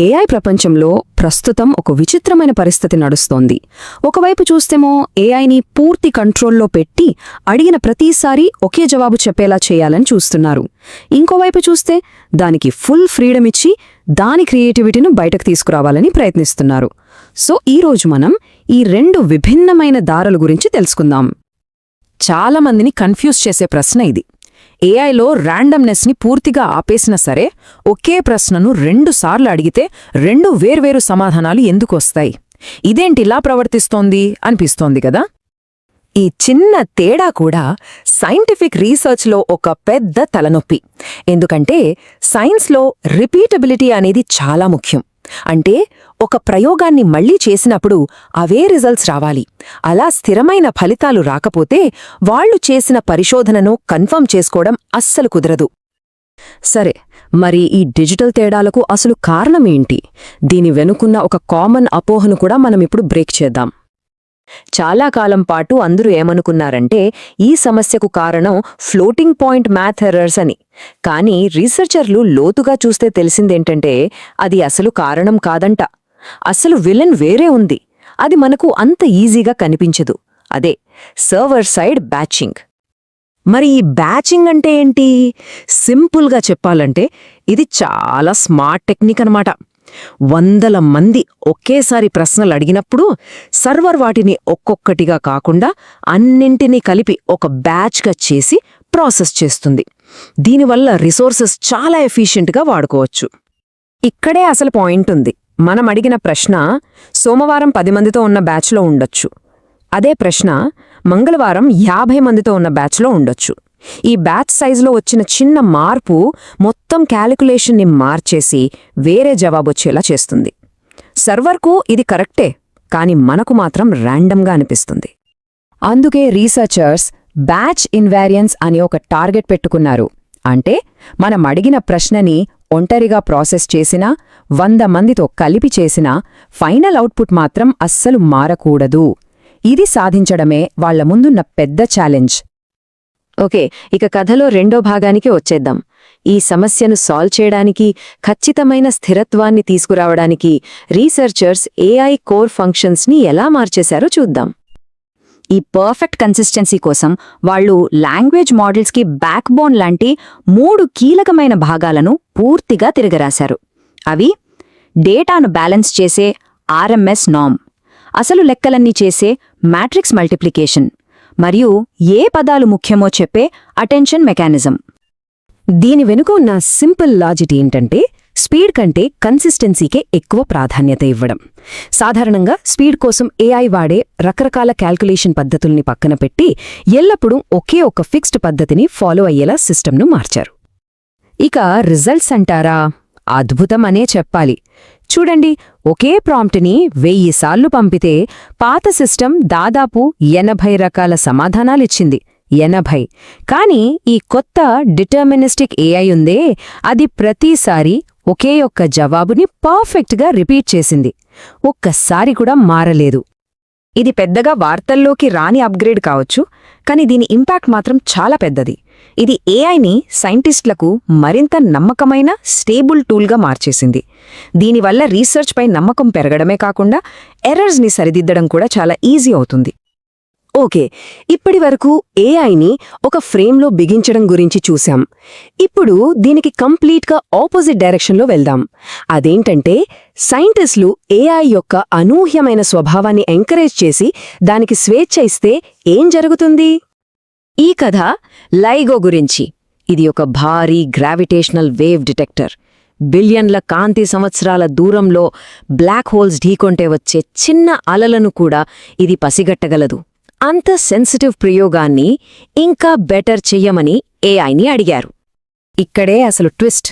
AI ప్రపంచంలో ప్రస్తుతం ఒక విచిత్రమైన పరిస్థితి నడుస్తోంది. ఒకవైపు చూస్తేమో ఏఐని పూర్తి కంట్రోల్లో పెట్టి అడిగిన ప్రతిసారి ఒకే జవాబు చెప్పేలా చేయాలని చూస్తున్నారు. ఇంకోవైపు చూస్తే దానికి ఫుల్ ఫ్రీడమ్ ఇచ్చి దాని క్రియేటివిటీను బయటకు తీసుకురావాలని ప్రయత్నిస్తున్నారు. సో ఈరోజు మనం ఈ రెండు విభిన్నమైన దారుల గురించి తెలుసుకుందాం. చాలామందిని కన్ఫ్యూజ్ చేసే ప్రశ్న ఇది. ఏఐలో ర్యాండమ్నెస్ని పూర్తిగా ఆపేసినా సరే ఒకే ప్రశ్నను 2 సార్లు అడిగితే 2 వేర్వేరు సమాధానాలు ఎందుకొస్తాయి? ఇదేంటిలా ప్రవర్తిస్తోంది అనిపిస్తోంది కదా. ఈ చిన్న తేడా కూడా సైంటిఫిక్ రీసెర్చ్లో ఒక పెద్ద తలనొప్పి. ఎందుకంటే సైన్స్లో రిపీటబిలిటీ అనేది చాలా ముఖ్యం. అంటే ఒక ప్రయోగాన్ని మళ్లీ చేసినప్పుడు అవే రిజల్ట్స్ రావాలి. అలా స్థిరమైన ఫలితాలు రాకపోతే వాళ్లు చేసిన పరిశోధనను కన్ఫర్మ్ చేసుకోవడం అస్సలు కుదరదు. సరే, మరి ఈ డిజిటల్ తేడాలకు అసలు కారణమేంటి? దీని వెనుకున్న ఒక కామన్ అపోహను కూడా మనమిప్పుడు బ్రేక్ చేద్దాం. చాలా కాలం పాటు అందరూ ఏమనుకున్నారంటే ఈ సమస్యకు కారణం ఫ్లోటింగ్ పాయింట్ మ్యాథ్ ఎర్రర్స్ అని. కానీ రీసెర్చర్లు లోతుగా చూస్తే తెలిసిందేంటంటే అది అసలు కారణం కాదంట. అసలు విలన్ వేరే ఉంది. అది మనకు అంత ఈజీగా కనిపించదు. అదే సర్వర్ సైడ్ బ్యాచింగ్. మరి ఈ బ్యాచింగ్ అంటే ఏంటి? సింపుల్గా చెప్పాలంటే ఇది చాలా స్మార్ట్ టెక్నిక్ అన్నమాట. 100 మంది ఒకేసారి ప్రశ్నలు అడిగినప్పుడు సర్వర్ వాటిని ఒక్కొక్కటిగా కాకుండా అన్నింటినీ కలిపి ఒక బ్యాచ్గా చేసి ప్రాసెస్ చేస్తుంది. దీనివల్ల రిసోర్సెస్ చాలా ఎఫిషియెంట్గా వాడుకోవచ్చు. ఇక్కడే అసలు పాయింట్ ఉంది. మనం అడిగిన ప్రశ్న సోమవారం 10 మందితో ఉన్న బ్యాచ్లో ఉండొచ్చు. అదే ప్రశ్న మంగళవారం 50 మందితో ఉన్న బ్యాచ్లో ఉండొచ్చు. ఈ బ్యాచ్ సైజులో వచ్చిన చిన్న మార్పు మొత్తం క్యాలిక్యులేషన్ని మార్చేసి వేరే జవాబొచ్చేలా చేస్తుంది. సర్వర్కు ఇది కరెక్టే, కాని మనకు మాత్రం ర్యాండమ్గా అనిపిస్తుంది. అందుకే రీసెర్చర్స్ బ్యాచ్ ఇన్వారియన్స్ అని ఒక టార్గెట్ పెట్టుకున్నారు. అంటే మనం అడిగిన ప్రశ్నని ఒంటరిగా ప్రాసెస్ చేసినా 100 మందితో కలిపి చేసినా ఫైనల్ అవుట్పుట్ మాత్రం అస్సలు మారకూడదు. ఇది సాధించడమే వాళ్ల ముందున్న పెద్ద ఛాలెంజ్. ఓకే, ఇక కథలో రెండో భాగానికి వచ్చేద్దాం. ఈ సమస్యను సాల్వ్ చేయడానికి, ఖచ్చితమైన స్థిరత్వాన్ని తీసుకురావడానికి రీసెర్చర్స్ ఏఐ కోర్ ఫంక్షన్స్ని ఎలా మార్చేశారో చూద్దాం. ఈ పర్ఫెక్ట్ కన్సిస్టెన్సీ కోసం వాళ్లు లాంగ్వేజ్ మోడల్స్కి బ్యాక్బోన్ లాంటి 3 కీలకమైన భాగాలను పూర్తిగా తిరగరాశారు. అవి డేటాను బ్యాలెన్స్ చేసే ఆర్ఎంఎస్ నార్మ్, అసలు లెక్కలన్నీ చేసే మ్యాట్రిక్స్ మల్టిప్లికేషన్, మరియు ఏ పదాలు ముఖ్యమో చెప్పే అటెన్షన్ మెకానిజం. దీని వెనుక ఉన్న సింపుల్ లాజిక్ ఏంటంటే స్పీడ్ కంటే కన్సిస్టెన్సీకే ఎక్కువ ప్రాధాన్యత ఇవ్వడం. సాధారణంగా స్పీడ్ కోసం ఏఐ వాడే రకరకాల క్యాల్కులేషన్ పద్ధతుల్ని పక్కన పెట్టి ఎల్లప్పుడూ ఒకే ఒక ఫిక్స్డ్ పద్ధతిని ఫాలో అయ్యేలా సిస్టమ్ను మార్చారు. ఇక రిజల్ట్స్ అంటారా? అద్భుతం అనే చెప్పాలి. చూడండి, ఒకే ప్రాంప్ట్ని 1000 సార్లు పంపితే పాత సిస్టమ్ దాదాపు 80 రకాల సమాధానాలిచ్చింది. 80. కానీ ఈ కొత్త డిటర్మినిస్టిక్ ఏఐ ఉందే, అది ప్రతిసారి ఒకే ఒక్క జవాబుని పర్ఫెక్ట్గా రిపీట్ చేసింది. ఒక్కసారి కూడా మారలేదు. ఇది పెద్దగా వార్తల్లోకి రాని అప్గ్రేడ్ కావచ్చు, కానీ దీని ఇంపాక్ట్ మాత్రం చాలా పెద్దది. ఇది ఏఐని సైంటిస్టులకు మరింత నమ్మకమైన స్టేబుల్ టూల్గా మార్చేసింది. దీనివల్ల రీసెర్చ్పై నమ్మకం పెరగడమే కాకుండా ఎర్రర్స్ని సరిదిద్దడం కూడా చాలా ఈజీ అవుతుంది. ఓకే, ఇప్పటివరకు ఏఐని ఒక ఫ్రేమ్లో బిగించడం గురించి చూశాం. ఇప్పుడు దీనికి కంప్లీట్గా ఆపోజిట్ డైరెక్షన్లో వెళ్దాం. అదేంటంటే సైంటిస్టులు ఏఐ యొక్క అనూహ్యమైన స్వభావాన్ని ఎంకరేజ్ చేసి దానికి స్వేచ్ఛ ఇస్తే ఏం జరుగుతుంది? ఈ కథ లైగో గురించి. ఇది ఒక భారీ గ్రావిటేషనల్ వేవ్ డిటెక్టర్. బిలియన్ల కాంతి సంవత్సరాల దూరంలో బ్లాక్ హోల్స్ ఢీకొంటే వచ్చే చిన్న అలలను కూడా ఇది పసిగట్టగలదు. అంత సెన్సిటివ్ ప్రయోగాన్ని ఇంకా బెటర్ చెయ్యమని ఏఐని అడిగారు. ఇక్కడే అసలు ట్విస్ట్.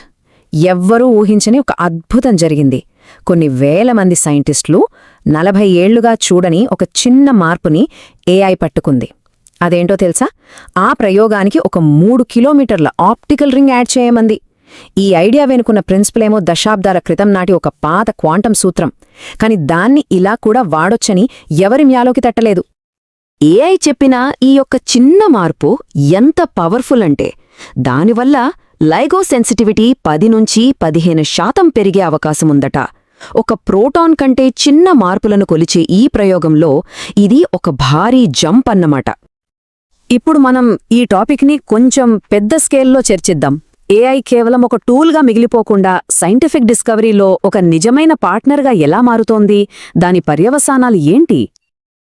ఎవ్వరూ ఊహించని ఒక అద్భుతం జరిగింది. కొన్ని వేల మంది సైంటిస్టులు 40 ఏళ్లుగా చూడని ఒక చిన్న మార్పుని ఏఐ పట్టుకుంది. అదేంటో తెలుసా? ఆ ప్రయోగానికి ఒక 3 కిలోమీటర్ల ఆప్టికల్ రింగ్ యాడ్ చేయమంది. ఈ ఐడియా వెనుకున్న ప్రిన్సిపలేమో దశాబ్దాల క్రితం నాటి ఒక పాత క్వాంటం సూత్రం. కాని దాన్ని ఇలా కూడా వాడొచ్చని ఎవరి మ్యాలోకి తట్టలేదు. ఏఐ చెప్పిన ఈ యొక్క చిన్న మార్పు ఎంత పవర్ఫుల్ అంటే దానివల్ల లైగో సెన్సిటివిటీ 10 నుంచి 15% పెరిగే అవకాశముందట. ఒక ప్రోటాన్ కంటే చిన్న మార్పులను కొలిచే ఈ ప్రయోగంలో ఇది ఒక భారీ జంప్ అన్నమాట. ఇప్పుడు మనం ఈ టాపిక్ని కొంచెం పెద్ద స్కేల్లో చర్చిద్దాం. ఏఐ కేవలం ఒక టూల్గా మిగిలిపోకుండా సైంటిఫిక్ డిస్కవరీలో ఒక నిజమైన పార్ట్నర్గా ఎలా మారుతోంది, దాని పర్యవసానాలు ఏంటి?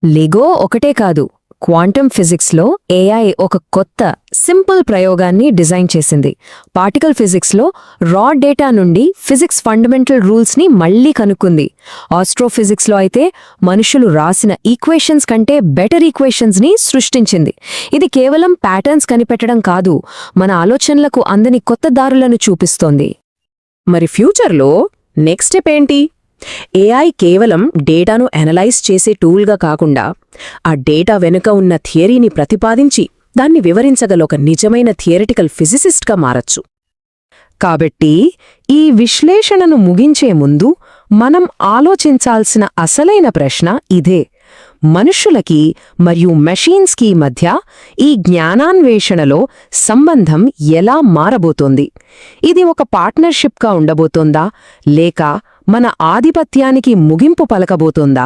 లెగో ఒకటే కాదు, క్వాంటమ్ ఫిజిక్స్లో ఏఐ ఒక కొత్త సింపుల్ ప్రయోగాన్ని డిజైన్ చేసింది. పార్టికల్ ఫిజిక్స్లో రా డేటా నుండి ఫిజిక్స్ ఫండమెంటల్ రూల్స్ని మళ్లీ కనుక్కుంది. ఆస్ట్రోఫిజిక్స్లో అయితే మనుషులు రాసిన ఈక్వేషన్స్ కంటే బెటర్ ఈక్వేషన్స్ని సృష్టించింది. ఇది కేవలం ప్యాటర్న్స్ కనిపెట్టడం కాదు, మన ఆలోచనలకు అందని కొత్త దారులను చూపిస్తోంది. మరి ఫ్యూచర్లో నెక్స్ట్ స్టెప్ ఏంటి? ఏఐ కేవలం డేటాను అనలైజ్ చేసే టూల్గా కాకుండా ఆ డేటా వెనుక ఉన్న థియరీని ప్రతిపాదించి దాన్ని వివరించగల ఒక నిజమైన థియరిటికల్ ఫిజిసిస్ట్గా మారచ్చు. కాబట్టి ఈ విశ్లేషణను ముగించే ముందు మనం ఆలోచించాల్సిన అసలైన ప్రశ్న ఇదే: మనుషులకి మరియు మెషీన్స్కి మధ్య ఈ జ్ఞానాన్వేషణలో సంబంధం ఎలా మారబోతోంది? ఇది ఒక పార్ట్నర్షిప్గా ఉండబోతోందా, లేక మన ఆధిపత్యానికి ముగింపు పలకబోతోందా?